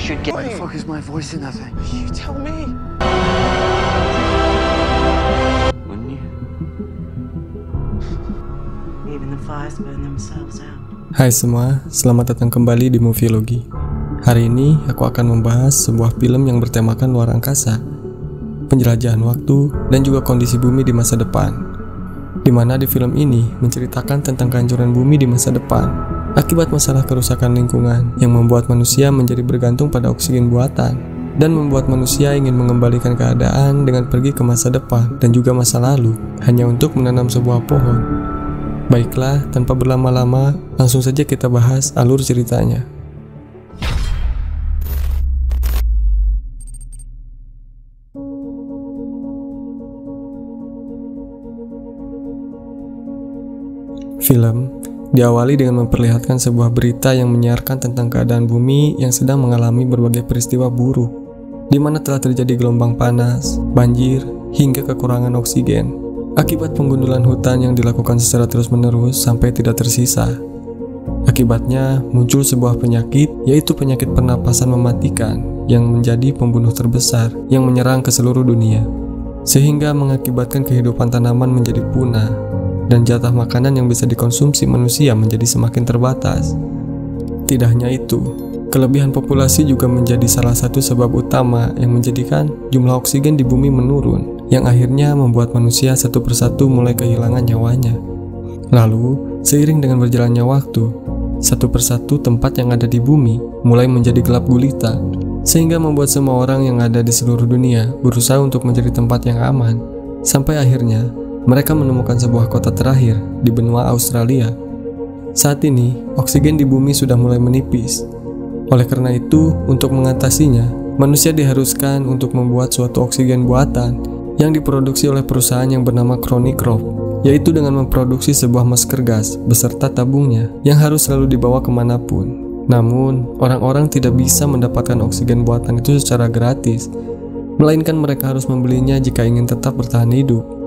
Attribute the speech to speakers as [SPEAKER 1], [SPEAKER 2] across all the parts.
[SPEAKER 1] should get...
[SPEAKER 2] Why the fuck is my voice in that thing?
[SPEAKER 1] You tell me. Wouldn't you? Even the fires burn themselves out.
[SPEAKER 3] Hai semua, selamat datang kembali di Movielogy. Hari ini aku akan membahas sebuah film yang bertemakan luar angkasa, penjelajahan waktu, dan juga kondisi bumi di masa depan. Di mana di film ini menceritakan tentang kehancuran bumi di masa depan akibat masalah kerusakan lingkungan yang membuat manusia menjadi bergantung pada oksigen buatan dan membuat manusia ingin mengembalikan keadaan dengan pergi ke masa depan dan juga masa lalu hanya untuk menanam sebuah pohon. Baiklah, tanpa berlama-lama, langsung saja kita bahas alur ceritanya. Film diawali dengan memperlihatkan sebuah berita yang menyiarkan tentang keadaan bumi yang sedang mengalami berbagai peristiwa buruk, di mana telah terjadi gelombang panas, banjir, hingga kekurangan oksigen akibat penggundulan hutan yang dilakukan secara terus-menerus sampai tidak tersisa. Akibatnya muncul sebuah penyakit, yaitu penyakit pernapasan mematikan yang menjadi pembunuh terbesar yang menyerang ke seluruh dunia, sehingga mengakibatkan kehidupan tanaman menjadi punah dan jatah makanan yang bisa dikonsumsi manusia menjadi semakin terbatas. Tidak hanya itu, kelebihan populasi juga menjadi salah satu sebab utama yang menjadikan jumlah oksigen di bumi menurun, yang akhirnya membuat manusia satu persatu mulai kehilangan nyawanya. Lalu, seiring dengan berjalannya waktu, satu persatu tempat yang ada di bumi mulai menjadi gelap gulita, sehingga membuat semua orang yang ada di seluruh dunia berusaha untuk mencari tempat yang aman, sampai akhirnya mereka menemukan sebuah kota terakhir di benua Australia. Saat ini, oksigen di bumi sudah mulai menipis. Oleh karena itu, untuk mengatasinya, manusia diharuskan untuk membuat suatu oksigen buatan yang diproduksi oleh perusahaan yang bernama Chronicroft, yaitu dengan memproduksi sebuah masker gas beserta tabungnya yang harus selalu dibawa kemanapun. Namun, orang-orang tidak bisa mendapatkan oksigen buatan itu secara gratis, melainkan mereka harus membelinya jika ingin tetap bertahan hidup.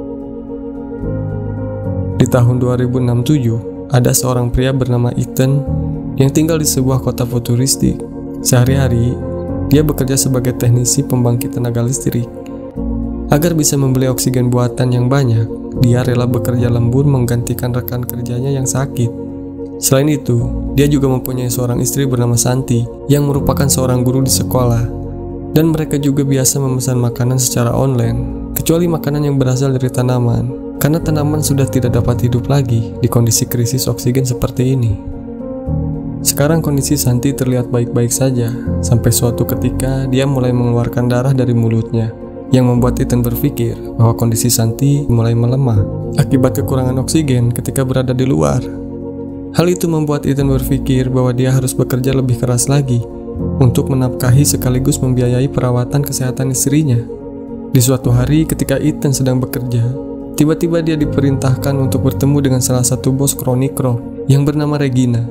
[SPEAKER 3] Di tahun 2067, ada seorang pria bernama Ethan yang tinggal di sebuah kota futuristik. Sehari-hari, dia bekerja sebagai teknisi pembangkit tenaga listrik. Agar bisa membeli oksigen buatan yang banyak, dia rela bekerja lembur menggantikan rekan kerjanya yang sakit. Selain itu, dia juga mempunyai seorang istri bernama Santi yang merupakan seorang guru di sekolah. Dan mereka juga biasa memesan makanan secara online, kecuali makanan yang berasal dari tanaman, karena tanaman sudah tidak dapat hidup lagi di kondisi krisis oksigen seperti ini. Sekarang kondisi Santi terlihat baik-baik saja, sampai suatu ketika dia mulai mengeluarkan darah dari mulutnya, yang membuat Ethan berpikir bahwa kondisi Santi mulai melemah akibat kekurangan oksigen ketika berada di luar. Hal itu membuat Ethan berpikir bahwa dia harus bekerja lebih keras lagi untuk menafkahi sekaligus membiayai perawatan kesehatan istrinya. Di suatu hari ketika Ethan sedang bekerja, tiba-tiba dia diperintahkan untuk bertemu dengan salah satu bos Chronicroft yang bernama Regina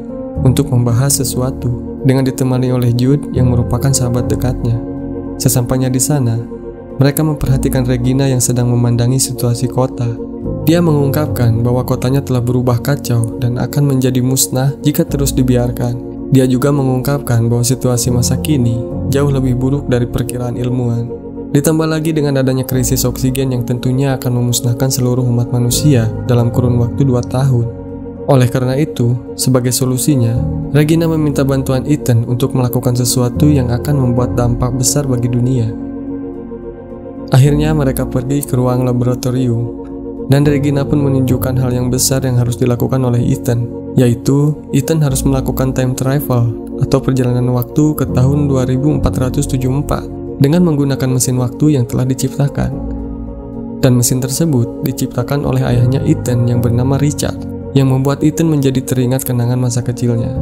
[SPEAKER 3] untuk membahas sesuatu, dengan ditemani oleh Jude yang merupakan sahabat dekatnya. Sesampainya di sana, mereka memperhatikan Regina yang sedang memandangi situasi kota. Dia mengungkapkan bahwa kotanya telah berubah kacau dan akan menjadi musnah jika terus dibiarkan. Dia juga mengungkapkan bahwa situasi masa kini jauh lebih buruk dari perkiraan ilmuwan. Ditambah lagi dengan adanya krisis oksigen yang tentunya akan memusnahkan seluruh umat manusia dalam kurun waktu 2 tahun. Oleh karena itu, sebagai solusinya, Regina meminta bantuan Ethan untuk melakukan sesuatu yang akan membuat dampak besar bagi dunia. Akhirnya mereka pergi ke ruang laboratorium, dan Regina pun menunjukkan hal yang besar yang harus dilakukan oleh Ethan, yaitu Ethan harus melakukan time travel atau perjalanan waktu ke tahun 2474 dengan menggunakan mesin waktu yang telah diciptakan. Dan mesin tersebut diciptakan oleh ayahnya Ethan yang bernama Richard, yang membuat Ethan menjadi teringat kenangan masa kecilnya,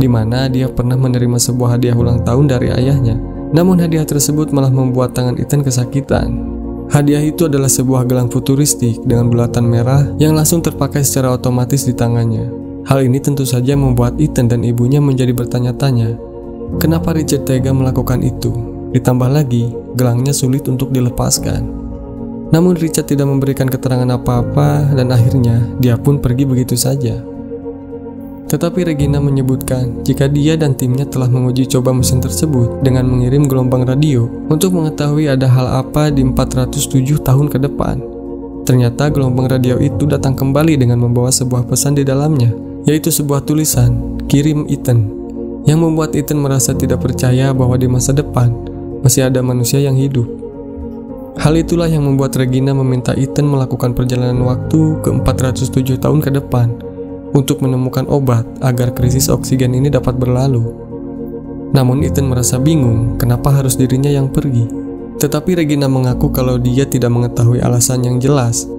[SPEAKER 3] di mana dia pernah menerima sebuah hadiah ulang tahun dari ayahnya. Namun hadiah tersebut malah membuat tangan Ethan kesakitan. Hadiah itu adalah sebuah gelang futuristik dengan bulatan merah yang langsung terpakai secara otomatis di tangannya. Hal ini tentu saja membuat Ethan dan ibunya menjadi bertanya-tanya, kenapa Richard tega melakukan itu? Ditambah lagi, gelangnya sulit untuk dilepaskan. Namun Richard tidak memberikan keterangan apa-apa dan akhirnya dia pun pergi begitu saja. Tetapi Regina menyebutkan jika dia dan timnya telah menguji coba mesin tersebut dengan mengirim gelombang radio untuk mengetahui ada hal apa di 407 tahun ke depan. Ternyata gelombang radio itu datang kembali dengan membawa sebuah pesan di dalamnya, yaitu sebuah tulisan, "Kirim Ethan," yang membuat Ethan merasa tidak percaya bahwa di masa depan masih ada manusia yang hidup. Hal itulah yang membuat Regina meminta Ethan melakukan perjalanan waktu ke 407 tahun ke depan untuk menemukan obat agar krisis oksigen ini dapat berlalu. Namun Ethan merasa bingung kenapa harus dirinya yang pergi. Tetapi Regina mengaku kalau dia tidak mengetahui alasan yang jelas.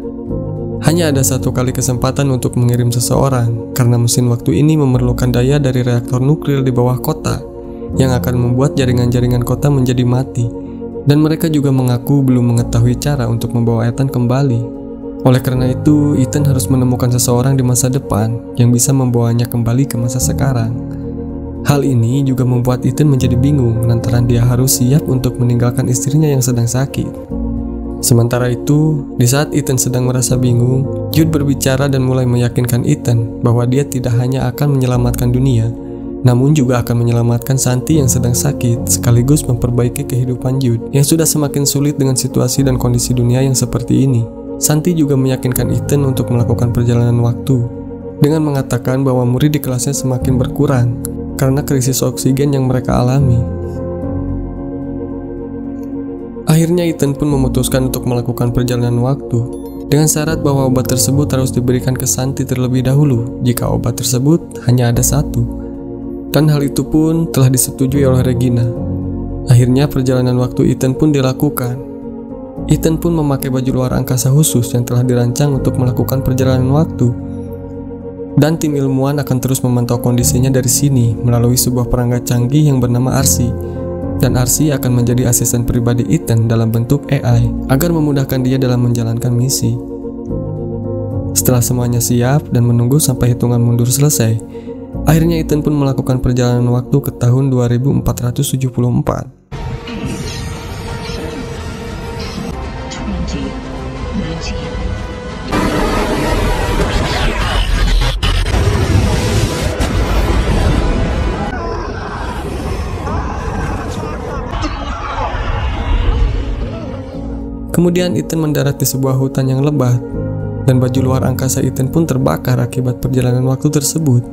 [SPEAKER 3] Hanya ada satu kali kesempatan untuk mengirim seseorang karena mesin waktu ini memerlukan daya dari reaktor nuklir di bawah kota yang akan membuat jaringan-jaringan kota menjadi mati. Dan mereka juga mengaku belum mengetahui cara untuk membawa Ethan kembali. Oleh karena itu, Ethan harus menemukan seseorang di masa depan yang bisa membawanya kembali ke masa sekarang. Hal ini juga membuat Ethan menjadi bingung lantaran dia harus siap untuk meninggalkan istrinya yang sedang sakit. Sementara itu, di saat Ethan sedang merasa bingung, Jude berbicara dan mulai meyakinkan Ethan bahwa dia tidak hanya akan menyelamatkan dunia, namun juga akan menyelamatkan Santi yang sedang sakit sekaligus memperbaiki kehidupan Jude yang sudah semakin sulit dengan situasi dan kondisi dunia yang seperti ini. Santi juga meyakinkan Ethan untuk melakukan perjalanan waktu dengan mengatakan bahwa murid di kelasnya semakin berkurang karena krisis oksigen yang mereka alami. Akhirnya Ethan pun memutuskan untuk melakukan perjalanan waktu dengan syarat bahwa obat tersebut harus diberikan ke Santi terlebih dahulu jika obat tersebut hanya ada satu. Dan hal itu pun telah disetujui oleh Regina. Akhirnya perjalanan waktu Ethan pun dilakukan. Ethan pun memakai baju luar angkasa khusus yang telah dirancang untuk melakukan perjalanan waktu. Dan tim ilmuwan akan terus memantau kondisinya dari sini melalui sebuah perangkat canggih yang bernama Arsi. Dan Arsi akan menjadi asisten pribadi Ethan dalam bentuk AI agar memudahkan dia dalam menjalankan misi. Setelah semuanya siap dan menunggu sampai hitungan mundur selesai, akhirnya Ethan pun melakukan perjalanan waktu ke tahun 2474. Kemudian Ethan mendarat di sebuah hutan yang lebat, dan baju luar angkasa Ethan pun terbakar akibat perjalanan waktu tersebut,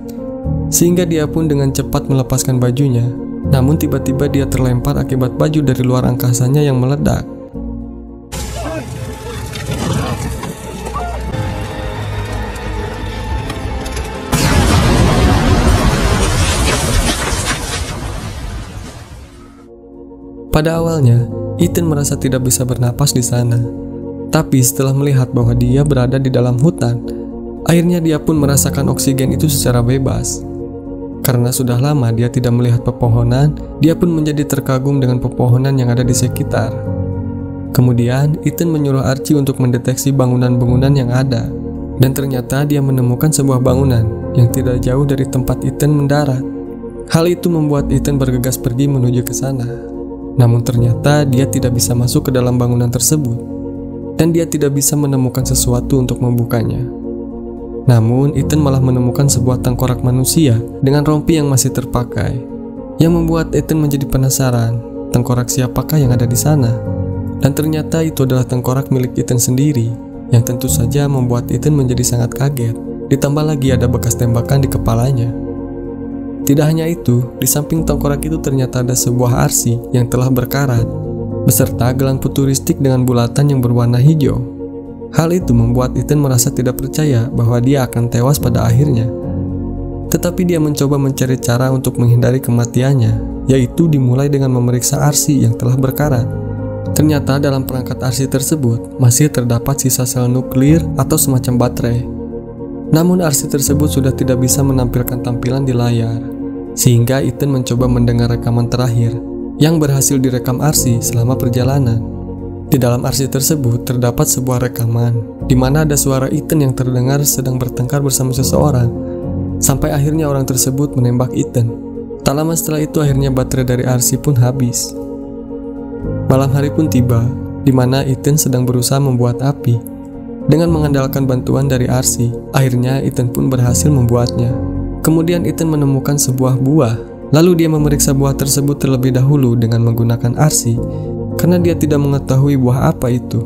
[SPEAKER 3] sehingga dia pun dengan cepat melepaskan bajunya. Namun tiba-tiba dia terlempar akibat baju dari luar angkasanya yang meledak. Pada awalnya, Ethan merasa tidak bisa bernapas di sana. Tapi setelah melihat bahwa dia berada di dalam hutan, akhirnya dia pun merasakan oksigen itu secara bebas. Karena sudah lama dia tidak melihat pepohonan, dia pun menjadi terkagum dengan pepohonan yang ada di sekitar. Kemudian, Ethan menyuruh Archie untuk mendeteksi bangunan-bangunan yang ada. Dan ternyata dia menemukan sebuah bangunan yang tidak jauh dari tempat Ethan mendarat. Hal itu membuat Ethan bergegas pergi menuju ke sana. Namun ternyata dia tidak bisa masuk ke dalam bangunan tersebut, dan dia tidak bisa menemukan sesuatu untuk membukanya. Namun Ethan malah menemukan sebuah tengkorak manusia dengan rompi yang masih terpakai, yang membuat Ethan menjadi penasaran tengkorak siapakah yang ada di sana. Dan ternyata itu adalah tengkorak milik Ethan sendiri, yang tentu saja membuat Ethan menjadi sangat kaget. Ditambah lagi ada bekas tembakan di kepalanya. Tidak hanya itu, di samping tengkorak itu ternyata ada sebuah arsi yang telah berkarat, beserta gelang futuristik dengan bulatan yang berwarna hijau. Hal itu membuat Ethan merasa tidak percaya bahwa dia akan tewas pada akhirnya. Tetapi dia mencoba mencari cara untuk menghindari kematiannya, yaitu dimulai dengan memeriksa arsi yang telah berkarat. Ternyata dalam perangkat arsi tersebut masih terdapat sisa sel nuklir atau semacam baterai. Namun arsi tersebut sudah tidak bisa menampilkan tampilan di layar, sehingga Ethan mencoba mendengar rekaman terakhir yang berhasil direkam arsi selama perjalanan. Di dalam arsi tersebut terdapat sebuah rekaman di mana ada suara Ethan yang terdengar sedang bertengkar bersama seseorang, sampai akhirnya orang tersebut menembak Ethan. Tak lama setelah itu akhirnya baterai dari arsi pun habis. Malam hari pun tiba, di mana Ethan sedang berusaha membuat api. Dengan mengandalkan bantuan dari arsi, akhirnya Ethan pun berhasil membuatnya. Kemudian Ethan menemukan sebuah buah. Lalu dia memeriksa buah tersebut terlebih dahulu dengan menggunakan arsi, karena dia tidak mengetahui buah apa itu.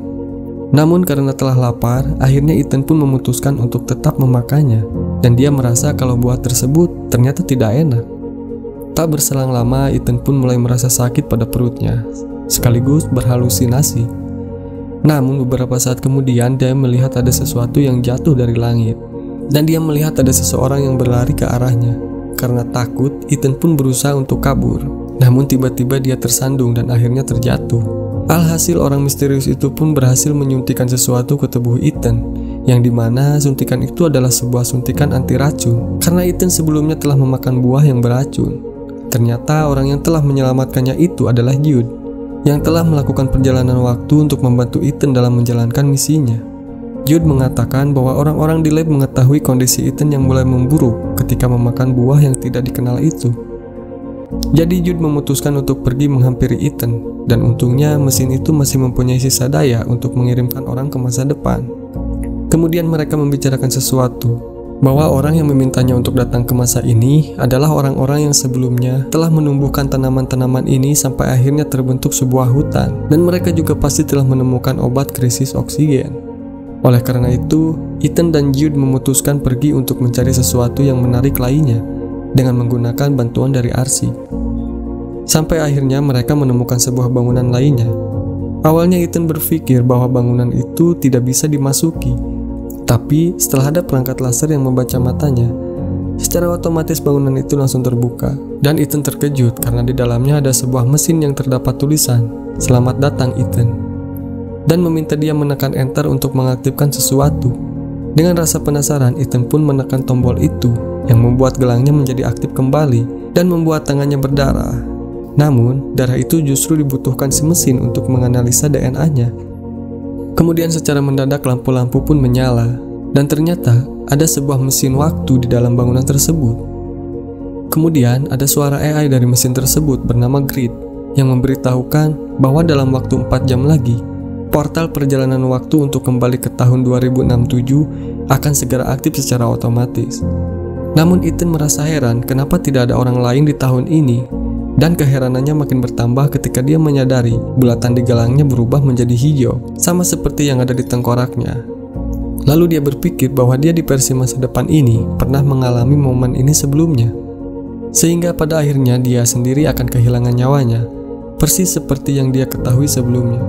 [SPEAKER 3] Namun karena telah lapar, akhirnya Ethan pun memutuskan untuk tetap memakannya, dan dia merasa kalau buah tersebut ternyata tidak enak. Tak berselang lama, Ethan pun mulai merasa sakit pada perutnya, sekaligus berhalusinasi. Namun beberapa saat kemudian dia melihat ada sesuatu yang jatuh dari langit, dan dia melihat ada seseorang yang berlari ke arahnya. Karena takut, Ethan pun berusaha untuk kabur. Namun tiba-tiba dia tersandung dan akhirnya terjatuh. Alhasil orang misterius itu pun berhasil menyuntikkan sesuatu ke tubuh Ethan, yang dimana suntikan itu adalah sebuah suntikan anti racun, karena Ethan sebelumnya telah memakan buah yang beracun. Ternyata orang yang telah menyelamatkannya itu adalah Jude, yang telah melakukan perjalanan waktu untuk membantu Ethan dalam menjalankan misinya. Jude mengatakan bahwa orang-orang di lab mengetahui kondisi Ethan yang mulai memburuk ketika memakan buah yang tidak dikenal itu. Jadi Jude memutuskan untuk pergi menghampiri Ethan, dan untungnya mesin itu masih mempunyai sisa daya untuk mengirimkan orang ke masa depan. Kemudian mereka membicarakan sesuatu, bahwa orang yang memintanya untuk datang ke masa ini adalah orang-orang yang sebelumnya telah menumbuhkan tanaman-tanaman ini sampai akhirnya terbentuk sebuah hutan, dan mereka juga pasti telah menemukan obat krisis oksigen. Oleh karena itu, Ethan dan Jude memutuskan pergi untuk mencari sesuatu yang menarik lainnya dengan menggunakan bantuan dari arsi. Sampai akhirnya mereka menemukan sebuah bangunan lainnya. Awalnya Ethan berpikir bahwa bangunan itu tidak bisa dimasuki, tapi setelah ada perangkat laser yang membaca matanya, secara otomatis bangunan itu langsung terbuka. Dan Ethan terkejut karena di dalamnya ada sebuah mesin yang terdapat tulisan, "Selamat datang Ethan," dan meminta dia menekan enter untuk mengaktifkan sesuatu. Dengan rasa penasaran, Ethan pun menekan tombol itu, yang membuat gelangnya menjadi aktif kembali dan membuat tangannya berdarah. Namun, darah itu justru dibutuhkan si mesin untuk menganalisa DNA-nya. Kemudian secara mendadak lampu-lampu pun menyala, dan ternyata ada sebuah mesin waktu di dalam bangunan tersebut. Kemudian ada suara AI dari mesin tersebut bernama Grid, yang memberitahukan bahwa dalam waktu 4 jam lagi, portal perjalanan waktu untuk kembali ke tahun 2067 akan segera aktif secara otomatis. Namun Ethan merasa heran kenapa tidak ada orang lain di tahun ini, dan keheranannya makin bertambah ketika dia menyadari bulatan di gelangnya berubah menjadi hijau, sama seperti yang ada di tengkoraknya. Lalu dia berpikir bahwa dia di versi masa depan ini pernah mengalami momen ini sebelumnya, sehingga pada akhirnya dia sendiri akan kehilangan nyawanya, persis seperti yang dia ketahui sebelumnya.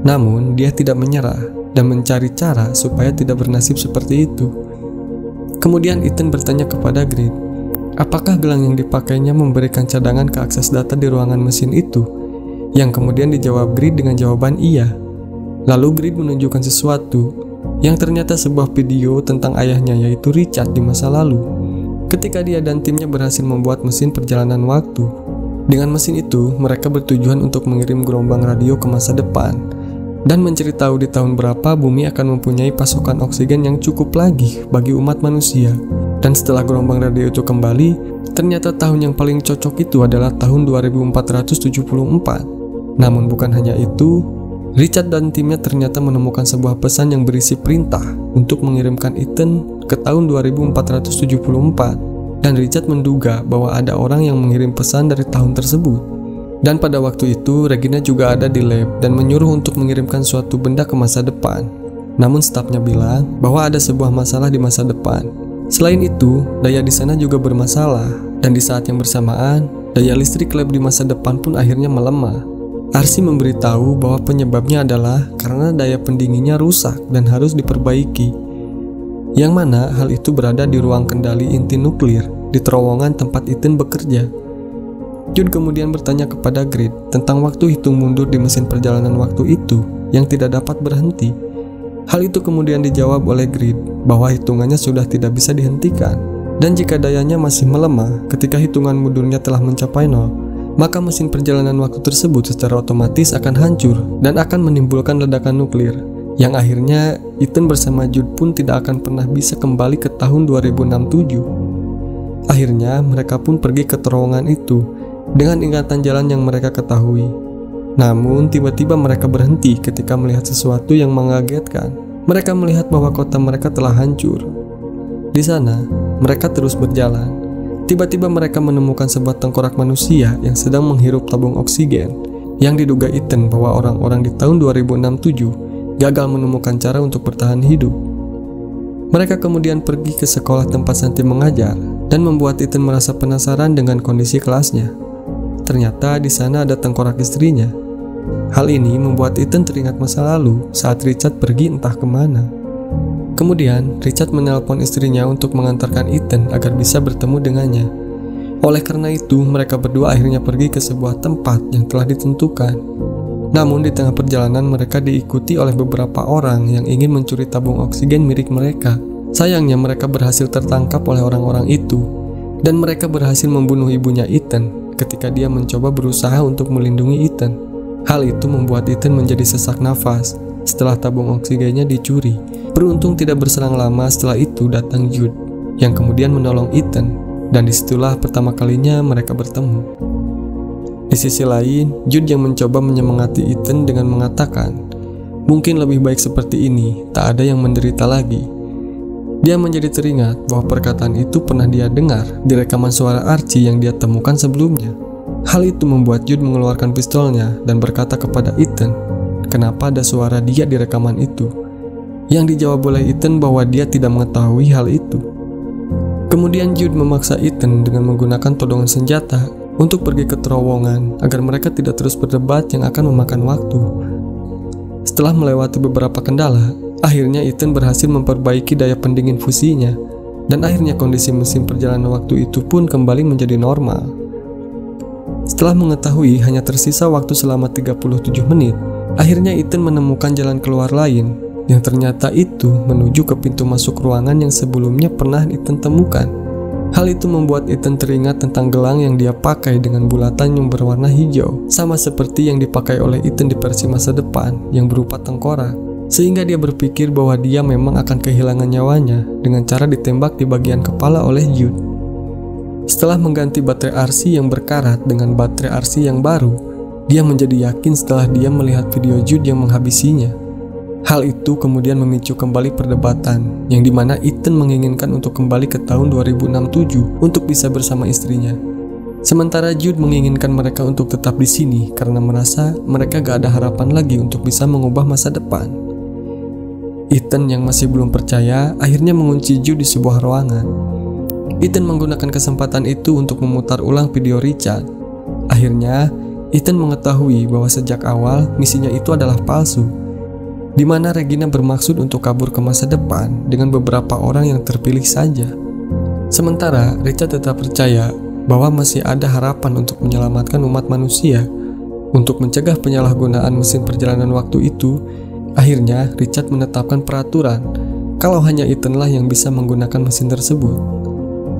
[SPEAKER 3] Namun, dia tidak menyerah dan mencari cara supaya tidak bernasib seperti itu. Kemudian Ethan bertanya kepada Grid, apakah gelang yang dipakainya memberikan cadangan ke akses data di ruangan mesin itu? Yang kemudian dijawab Grid dengan jawaban iya. Lalu Grid menunjukkan sesuatu, yang ternyata sebuah video tentang ayahnya yaitu Richard di masa lalu. Ketika dia dan timnya berhasil membuat mesin perjalanan waktu. Dengan mesin itu, mereka bertujuan untuk mengirim gelombang radio ke masa depan, dan mencari tahu di tahun berapa bumi akan mempunyai pasokan oksigen yang cukup lagi bagi umat manusia. Dan setelah gelombang radio itu kembali, ternyata tahun yang paling cocok itu adalah tahun 2474. Namun bukan hanya itu, Richard dan timnya ternyata menemukan sebuah pesan yang berisi perintah untuk mengirimkan Ethan ke tahun 2474. Dan Richard menduga bahwa ada orang yang mengirim pesan dari tahun tersebut. Dan pada waktu itu, Regina juga ada di lab dan menyuruh untuk mengirimkan suatu benda ke masa depan. Namun stafnya bilang bahwa ada sebuah masalah di masa depan. Selain itu, daya di sana juga bermasalah, dan di saat yang bersamaan, daya listrik lab di masa depan pun akhirnya melemah. Arsi memberitahu bahwa penyebabnya adalah karena daya pendinginnya rusak dan harus diperbaiki. Yang mana hal itu berada di ruang kendali inti nuklir di terowongan tempat Ethan bekerja. Jude kemudian bertanya kepada Grid tentang waktu hitung mundur di mesin perjalanan waktu itu yang tidak dapat berhenti. Hal itu kemudian dijawab oleh Grid bahwa hitungannya sudah tidak bisa dihentikan, dan jika dayanya masih melemah ketika hitungan mundurnya telah mencapai 0, maka mesin perjalanan waktu tersebut secara otomatis akan hancur dan akan menimbulkan ledakan nuklir, yang akhirnya Ethan bersama Jude pun tidak akan pernah bisa kembali ke tahun 2067. Akhirnya mereka pun pergi ke terowongan itu dengan ingatan jalan yang mereka ketahui. Namun tiba-tiba mereka berhenti ketika melihat sesuatu yang mengagetkan. Mereka melihat bahwa kota mereka telah hancur. Di sana, mereka terus berjalan. Tiba-tiba mereka menemukan sebuah tengkorak manusia yang sedang menghirup tabung oksigen, yang diduga Ethan bahwa orang-orang di tahun 2067 gagal menemukan cara untuk bertahan hidup. Mereka kemudian pergi ke sekolah tempat Santi mengajar dan membuat Ethan merasa penasaran dengan kondisi kelasnya. Ternyata di sana ada tengkorak istrinya. Hal ini membuat Ethan teringat masa lalu saat Richard pergi entah kemana. Kemudian Richard menelpon istrinya untuk mengantarkan Ethan agar bisa bertemu dengannya. Oleh karena itu, mereka berdua akhirnya pergi ke sebuah tempat yang telah ditentukan. Namun di tengah perjalanan mereka diikuti oleh beberapa orang yang ingin mencuri tabung oksigen milik mereka. Sayangnya mereka berhasil tertangkap oleh orang-orang itu, dan mereka berhasil membunuh ibunya Ethan ketika dia mencoba berusaha untuk melindungi Ethan. Hal itu membuat Ethan menjadi sesak nafas setelah tabung oksigennya dicuri. Beruntung tidak berselang lama setelah itu datang Jude, yang kemudian menolong Ethan. Dan disitulah pertama kalinya mereka bertemu. Di sisi lain, Jude yang mencoba menyemangati Ethan dengan mengatakan, mungkin lebih baik seperti ini, tak ada yang menderita lagi. Dia menjadi teringat bahwa perkataan itu pernah dia dengar di rekaman suara Archie yang dia temukan sebelumnya. Hal itu membuat Jude mengeluarkan pistolnya dan berkata kepada Ethan, kenapa ada suara dia di rekaman itu? Yang dijawab oleh Ethan bahwa dia tidak mengetahui hal itu. Kemudian Jude memaksa Ethan dengan menggunakan todongan senjata untuk pergi ke terowongan agar mereka tidak terus berdebat yang akan memakan waktu. Setelah melewati beberapa kendala, akhirnya Ethan berhasil memperbaiki daya pendingin fusinya, dan akhirnya kondisi mesin perjalanan waktu itu pun kembali menjadi normal. Setelah mengetahui hanya tersisa waktu selama 37 menit, akhirnya Ethan menemukan jalan keluar lain, yang ternyata itu menuju ke pintu masuk ruangan yang sebelumnya pernah Ethan temukan. Hal itu membuat Ethan teringat tentang gelang yang dia pakai dengan bulatan yang berwarna hijau, sama seperti yang dipakai oleh Ethan di versi masa depan yang berupa tengkorak, sehingga dia berpikir bahwa dia memang akan kehilangan nyawanya dengan cara ditembak di bagian kepala oleh Jude. Setelah mengganti baterai RC yang berkarat dengan baterai RC yang baru, dia menjadi yakin setelah dia melihat video Jude yang menghabisinya. Hal itu kemudian memicu kembali perdebatan, yang dimana Ethan menginginkan untuk kembali ke tahun 2067 untuk bisa bersama istrinya. Sementara Jude menginginkan mereka untuk tetap di sini karena merasa mereka gak ada harapan lagi untuk bisa mengubah masa depan. Ethan yang masih belum percaya akhirnya mengunci Jude di sebuah ruangan. Ethan menggunakan kesempatan itu untuk memutar ulang video Richard. Akhirnya, Ethan mengetahui bahwa sejak awal misinya itu adalah palsu, di mana Regina bermaksud untuk kabur ke masa depan dengan beberapa orang yang terpilih saja. Sementara Richard tetap percaya bahwa masih ada harapan untuk menyelamatkan umat manusia. Untuk mencegah penyalahgunaan mesin perjalanan waktu itu, akhirnya Richard menetapkan peraturan kalau hanya Ethan-lah yang bisa menggunakan mesin tersebut.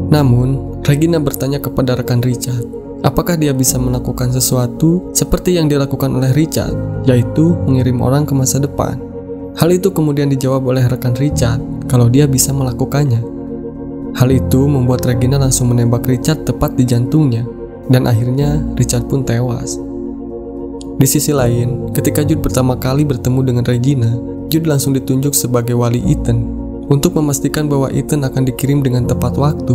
[SPEAKER 3] Namun, Regina bertanya kepada rekan Richard, apakah dia bisa melakukan sesuatu seperti yang dilakukan oleh Richard, yaitu mengirim orang ke masa depan. Hal itu kemudian dijawab oleh rekan Richard kalau dia bisa melakukannya. Hal itu membuat Regina langsung menembak Richard tepat di jantungnya, dan akhirnya Richard pun tewas. Di sisi lain, ketika Jude pertama kali bertemu dengan Regina, Jude langsung ditunjuk sebagai wali Ethan untuk memastikan bahwa Ethan akan dikirim dengan tepat waktu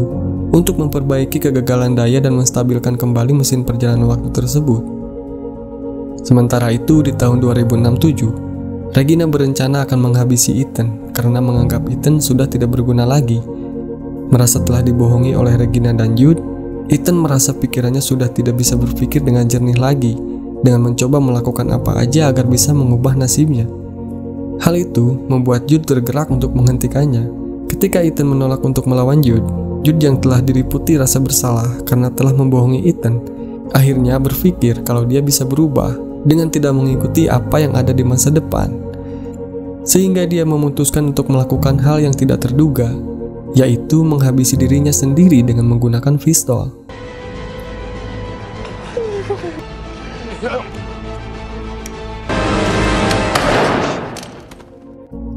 [SPEAKER 3] untuk memperbaiki kegagalan daya dan menstabilkan kembali mesin perjalanan waktu tersebut. Sementara itu di tahun 2067, Regina berencana akan menghabisi Ethan karena menganggap Ethan sudah tidak berguna lagi. Merasa telah dibohongi oleh Regina dan Jude, Ethan merasa pikirannya sudah tidak bisa berpikir dengan jernih lagi, dengan mencoba melakukan apa aja agar bisa mengubah nasibnya. Hal itu membuat Jude tergerak untuk menghentikannya. Ketika Ethan menolak untuk melawan Jude, Jude yang telah diliputi rasa bersalah karena telah membohongi Ethan, akhirnya berpikir kalau dia bisa berubah dengan tidak mengikuti apa yang ada di masa depan. Sehingga dia memutuskan untuk melakukan hal yang tidak terduga, yaitu menghabisi dirinya sendiri dengan menggunakan pistol.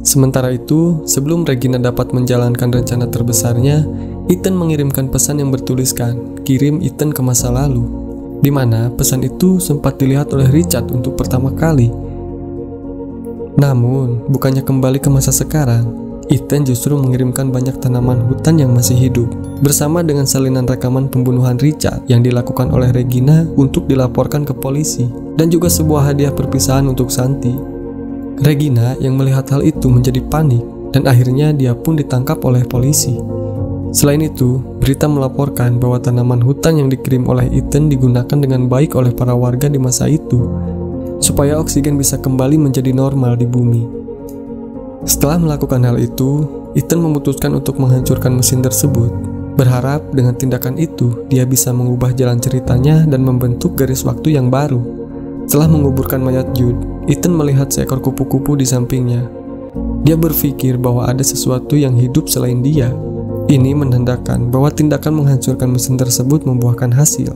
[SPEAKER 3] Sementara itu, sebelum Regina dapat menjalankan rencana terbesarnya, Ethan mengirimkan pesan yang bertuliskan, "Kirim Ethan ke masa lalu", di mana pesan itu sempat dilihat oleh Richard untuk pertama kali. Namun, bukannya kembali ke masa sekarang, Ethan justru mengirimkan banyak tanaman hutan yang masih hidup, bersama dengan salinan rekaman pembunuhan Richard yang dilakukan oleh Regina untuk dilaporkan ke polisi, dan juga sebuah hadiah perpisahan untuk Santi. Regina yang melihat hal itu menjadi panik, dan akhirnya dia pun ditangkap oleh polisi. Selain itu, berita melaporkan bahwa tanaman hutan yang dikirim oleh Ethan digunakan dengan baik oleh para warga di masa itu, supaya oksigen bisa kembali menjadi normal di bumi. Setelah melakukan hal itu, Ethan memutuskan untuk menghancurkan mesin tersebut, berharap dengan tindakan itu dia bisa mengubah jalan ceritanya dan membentuk garis waktu yang baru. Setelah menguburkan mayat Jude, Ethan melihat seekor kupu-kupu di sampingnya. Dia berpikir bahwa ada sesuatu yang hidup selain dia. Ini menandakan bahwa tindakan menghancurkan mesin tersebut membuahkan hasil,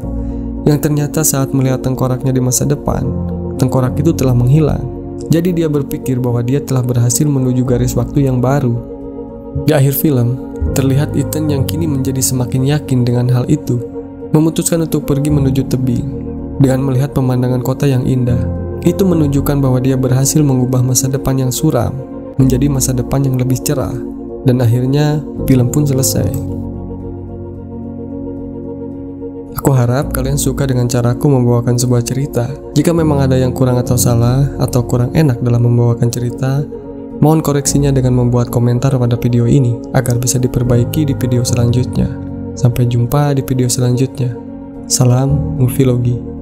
[SPEAKER 3] yang ternyata saat melihat tengkoraknya di masa depan, tengkorak itu telah menghilang. Jadi dia berpikir bahwa dia telah berhasil menuju garis waktu yang baru. Di akhir film, terlihat Ethan yang kini menjadi semakin yakin dengan hal itu, memutuskan untuk pergi menuju tebing. Dengan melihat pemandangan kota yang indah, itu menunjukkan bahwa dia berhasil mengubah masa depan yang suram menjadi masa depan yang lebih cerah. Dan akhirnya film pun selesai. Aku harap kalian suka dengan caraku membawakan sebuah cerita. Jika memang ada yang kurang atau salah atau kurang enak dalam membawakan cerita, mohon koreksinya dengan membuat komentar pada video ini agar bisa diperbaiki di video selanjutnya. Sampai jumpa di video selanjutnya. Salam Movilogy.